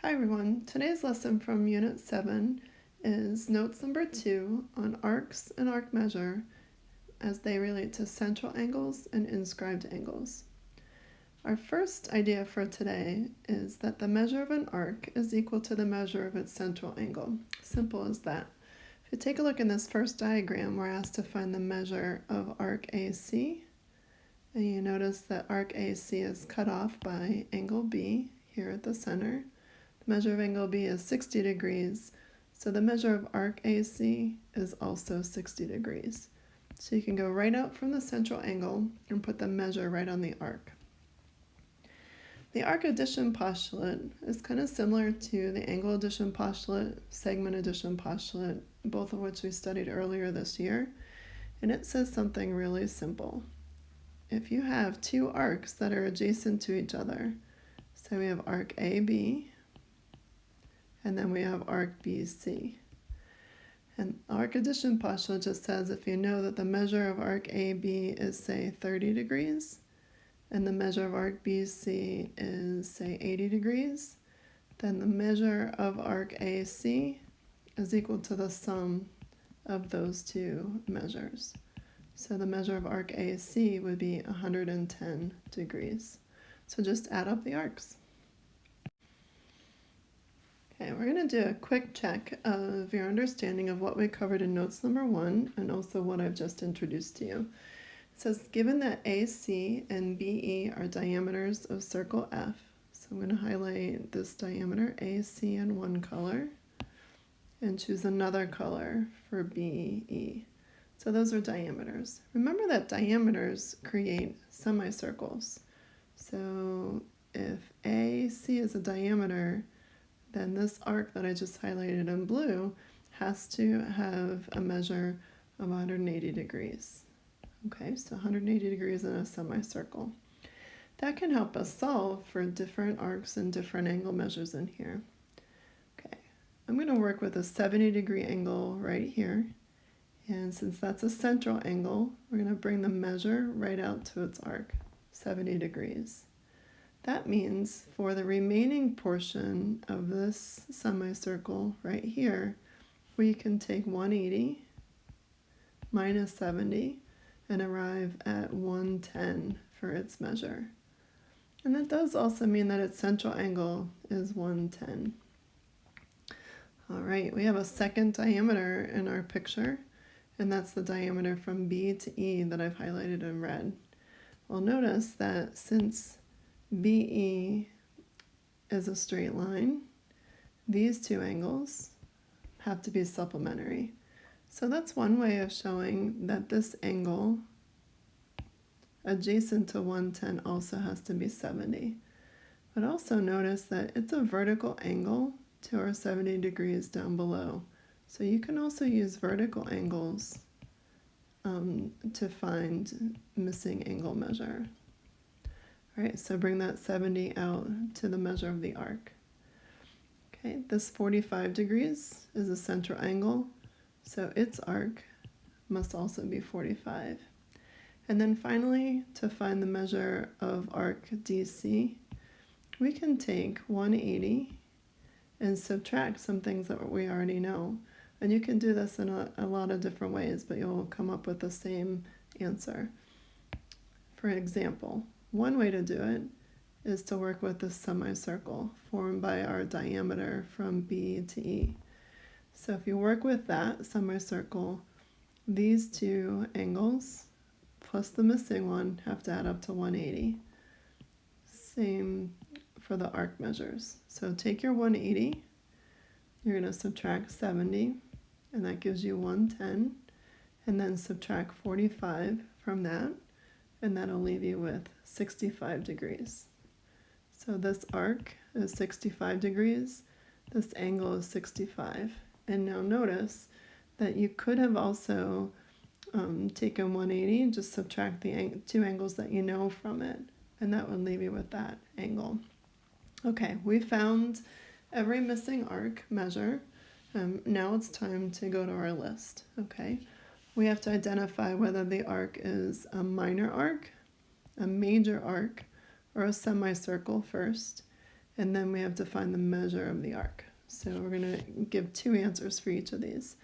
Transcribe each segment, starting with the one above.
Hi everyone, today's lesson from Unit 7 is notes number 2 on arcs and arc measure as they relate to central angles and inscribed angles. Our first idea for today is that the measure of an arc is equal to the measure of its central angle. Simple as that. If you take a look in this first diagram, we're asked to find the measure of arc AC, and you notice that arc AC is cut off by angle B here at the center. The measure of angle B is 60 degrees, so the measure of arc AC is also 60 degrees. So you can go right out from the central angle and put the measure right on the arc. The arc addition postulate is kind of similar to the angle addition postulate, segment addition postulate, both of which we studied earlier this year, and it says something really simple. If you have two arcs that are adjacent to each other, so we have arc AB, and then we have arc BC. And arc addition postulate just says if you know that the measure of arc AB is, say, 30 degrees, and the measure of arc BC is, say, 80 degrees, then the measure of arc AC is equal to the sum of those two measures. So the measure of arc AC would be 110 degrees. So just add up the arcs. Okay, we're going to do a quick check of your understanding of what we covered in notes number 1 and also what I've just introduced to you. It says, given that AC and BE are diameters of circle F, so I'm going to highlight this diameter AC in one color and choose another color for BE. So those are diameters. Remember that diameters create semicircles. So if AC is a diameter, then this arc that I just highlighted in blue has to have a measure of 180 degrees. Okay, so 180 degrees in a semicircle. That can help us solve for different arcs and different angle measures in here. Okay, I'm going to work with a 70-degree angle right here. And since that's a central angle, we're going to bring the measure right out to its arc, 70 degrees. That means for the remaining portion of this semicircle right here, we can take 180 minus 70 and arrive at 110 for its measure. And that does also mean that its central angle is 110. All right, we have a second diameter in our picture, and that's the diameter from B to E that I've highlighted in red. Well, notice that since BE is a straight line, these two angles have to be supplementary. So that's one way of showing that this angle adjacent to 110 also has to be 70. But also notice that it's a vertical angle to our 70 degrees down below. So you can also use vertical angles to find missing angle measure. All right, so bring that 70 out to the measure of the arc. Okay, this 45 degrees is a central angle, so its arc must also be 45. And then finally, to find the measure of arc DC, we can take 180 and subtract some things that we already know. And you can do this in a lot of different ways, but you'll come up with the same answer. For example, one way to do it is to work with this semicircle formed by our diameter from B to E. So if you work with that semicircle, these two angles plus the missing one have to add up to 180. Same for the arc measures. So take your 180, you're going to subtract 70, and that gives you 110, and then subtract 45 from that, and that'll leave you with 65 degrees. So this arc is 65 degrees, this angle is 65. And now notice that you could have also taken 180 and just subtract the two angles that you know from it, and that would leave you with that angle. Okay, we found every missing arc measure. Now it's time to go to our list. Okay, we have to identify whether the arc is a minor arc, a major arc, or a semicircle first. and then we have to find the measure of the arc. So we're going to give two answers for each of these.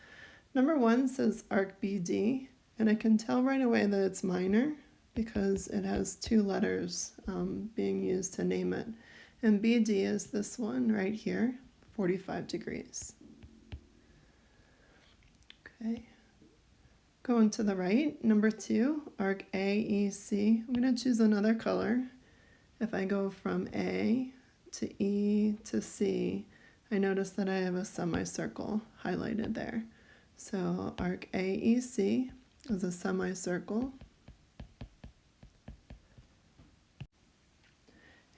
Number 1 says arc BD, and I can tell right away that it's minor because it has two letters being used to name it. And BD is this one right here, 45 degrees. Okay. Going to the right, number 2, arc AEC. I'm going to choose another color. If I go from A to E to C, I notice that I have a semicircle highlighted there. So arc AEC is a semicircle,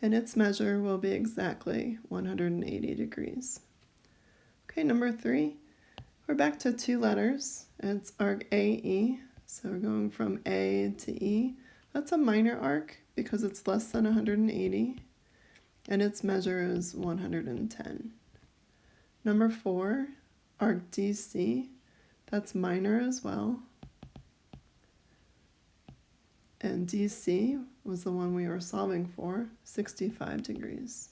and its measure will be exactly 180 degrees. Okay, number 3, we're back to two letters. It's arc AE, so we're going from A to E. That's a minor arc because it's less than 180, and its measure is 110. Number 4, arc DC, that's minor as well. And DC was the one we were solving for, 65 degrees.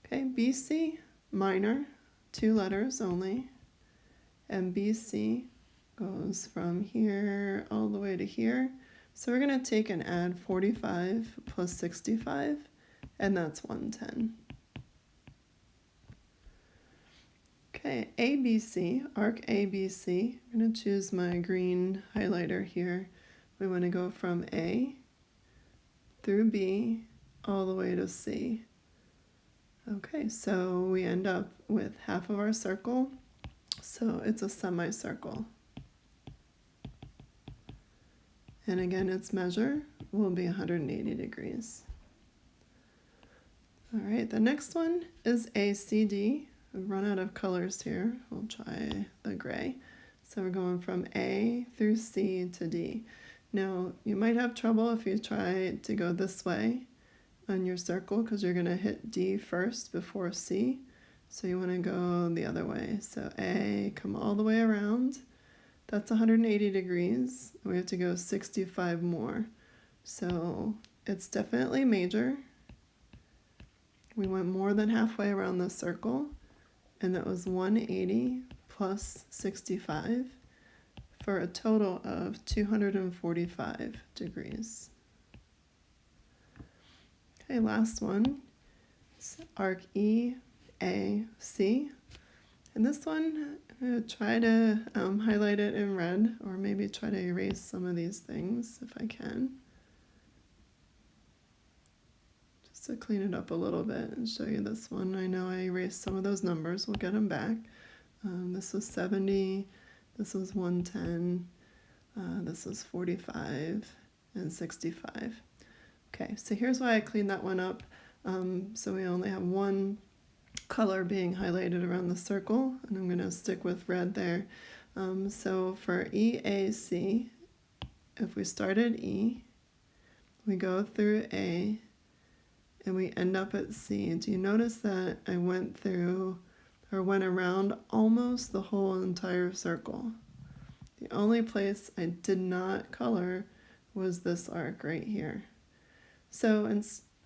Okay, BC, minor, two letters only. And BC goes from here all the way to here. So we're going to take and add 45 plus 65, and that's 110. Okay, ABC, arc ABC. I'm going to choose my green highlighter here. We want to go from A through B all the way to C. Okay, so we end up with half of our circle, so it's a semicircle. And again, its measure will be 180 degrees. All right, the next one is ACD. We've run out of colors here. We'll try the gray. So we're going from A through C to D. Now, you might have trouble if you try to go this way on your circle because you're going to hit D first before C. So you want to go the other way. So A, come all the way around. That's 180 degrees. We have to go 65 more. So it's definitely major. We went more than halfway around the circle, and that was 180 plus 65 for a total of 245 degrees. Okay, last one. It's arc EAC. And this one, I'm going to try to highlight it in red, or maybe try to erase some of these things if I can. Just to clean it up a little bit and show you this one. I know I erased some of those numbers. We'll get them back. This was 70, this was 110, this was 45, and 65. Okay, so here's why I cleaned that one up. So we only have one color being highlighted around the circle, and I'm going to stick with red there. So for EAC, if we start at E, we go through A, and we end up at C. Do you notice that I went through, or went around almost the whole entire circle? The only place I did not color was this arc right here. So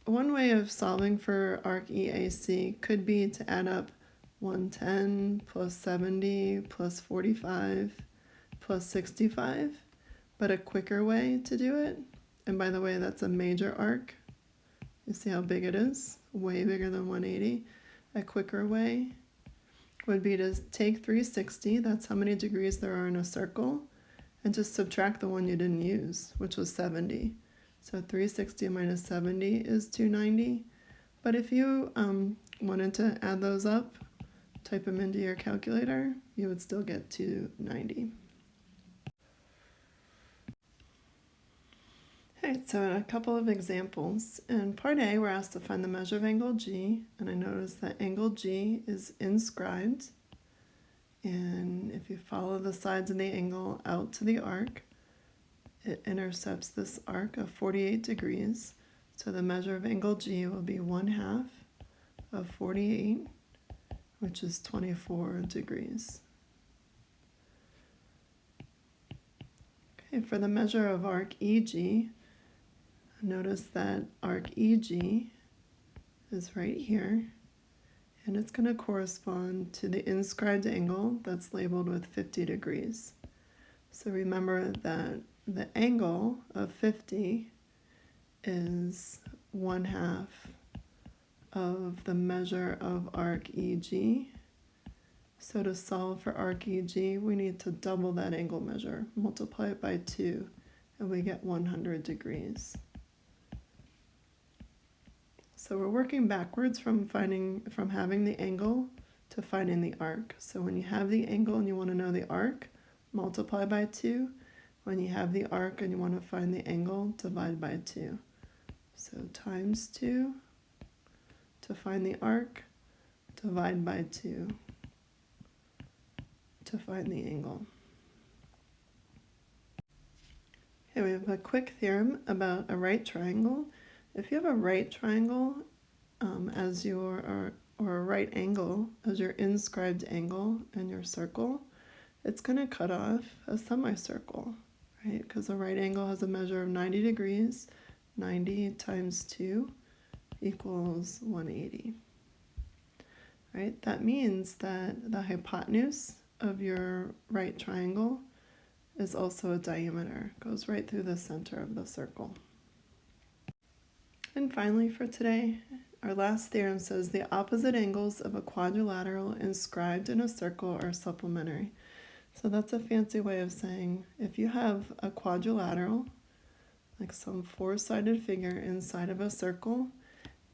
one way of solving for arc EAC could be to add up 110 plus 70 plus 45 plus 65, but a quicker way to do it, and by the way, that's a major arc. You see how big it is? Way bigger than 180. A quicker way would be to take 360, that's how many degrees there are in a circle, and just subtract the one you didn't use, which was 70. So 360 minus 70 is 290. But if you wanted to add those up, type them into your calculator, you would still get 290. Okay, so a couple of examples. In part A, we're asked to find the measure of angle G, and I notice that angle G is inscribed. And if you follow the sides of the angle out to the arc, it intercepts this arc of 48 degrees. So the measure of angle G will be 1/2 of 48, which is 24 degrees. Okay, for the measure of arc EG, notice that arc EG is right here, and it's going to correspond to the inscribed angle that's labeled with 50 degrees. So remember that the angle of 50 is 1/2 of the measure of arc EG. So to solve for arc EG, we need to double that angle measure, multiply it by 2, and we get 100 degrees. So we're working backwards from having the angle to finding the arc. So when you have the angle and you want to know the arc, multiply by 2. When you have the arc and you want to find the angle, divide by 2. So times 2 to find the arc, divide by 2 to find the angle. Okay, we have a quick theorem about a right triangle. If you have a right triangle as or a right angle as your inscribed angle in your circle, it's going to cut off a semicircle, right? Because a right angle has a measure of 90 degrees. 90 times 2 equals 180. Right? That means that the hypotenuse of your right triangle is also a diameter. It goes right through the center of the circle. And finally for today, our last theorem says the opposite angles of a quadrilateral inscribed in a circle are supplementary. So that's a fancy way of saying if you have a quadrilateral, like some four-sided figure inside of a circle,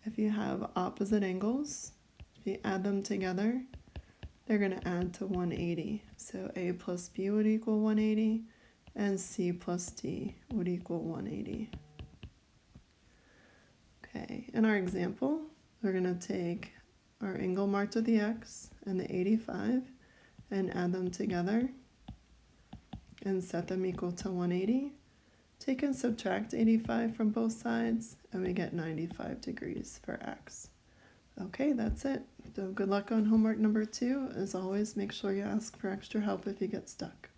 if you have opposite angles, if you add them together, they're going to add to 180. So A plus B would equal 180, and C plus D would equal 180. Okay, in our example, we're going to take our angle marked with the X and the 85 and add them together and set them equal to 180. Take and subtract 85 from both sides, and we get 95 degrees for X. Okay, that's it. So good luck on homework number 2. As always, make sure you ask for extra help if you get stuck.